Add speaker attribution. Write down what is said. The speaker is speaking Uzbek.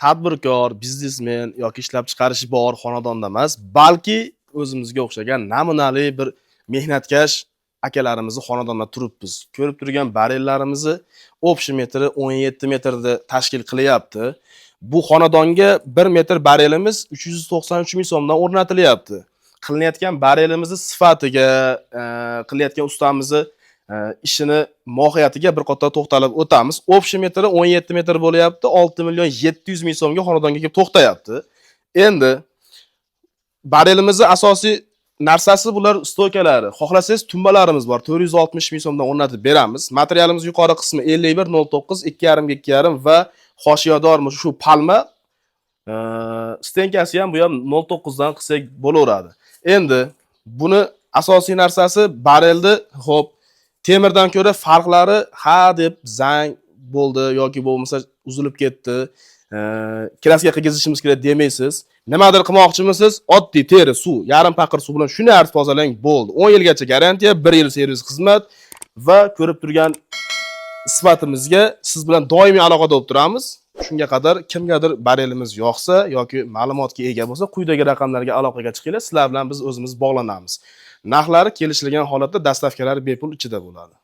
Speaker 1: tadbirkor, biznesmen yoki ishlab chiqarishi bor xonadonda emas, balki o'zimizga o'xshagan namunali bir mehnatkash akalarimizni xonadonda turibmiz. Ko'rib turgan barellarimizni общий metri 17 metrda tashkil qilyapti. Bu xonadonga 1 metr barelimiz 393 ming so'mdan o'rnatilyapti. Qilinayotgan barelimizni sifatiga, qilayotgan ustamizni ishini mohiyatiga bir qator to'xtalib o'tamiz. Общий metri 17 metr bo'lyapti, 6 million 700 ming so'mga xonadonga kelib to'xtayapti. Endi barelimizni asosiy narsasi bular stoykalari. Xohlasangiz tumbalarimiz bor. 460 ming so'mdan o'rnatib beramiz. Materialimiz yuqori qismi 5109 2,5 2,5 va hoshiyador shu palma stenkasi ham bu ham 09 dan qilsak bo'laveradi. Endi buni asosiy narsasi barelni xo'p temirdan ko'ra farqlari deb zang bo'ldi yoki bo'lmasa uzilib ketdi. Kraska qilgizishimiz kerak demaysiz. Nimadir qilmoqchimisiz? Oddiy teri, suv, yarim paqir suv bilan shuni arz tozalang bo'ldi. 10 yilgacha garantiya, 1 yil servis xizmat va ko'rib turgan sifatimizga siz bilan doimiy aloqada bo'lib turamiz. Shunga qadar kimgadir barelimiz yoqsa yoki ma'lumotga ega bo'lsa, quyidagi raqamlarga aloqaga chiqinglar, sizlar bilan biz o'zimiz bog'lanamiz. Narxlari kelishilgan holatda dastavkalari bepul ichida bo'ladi.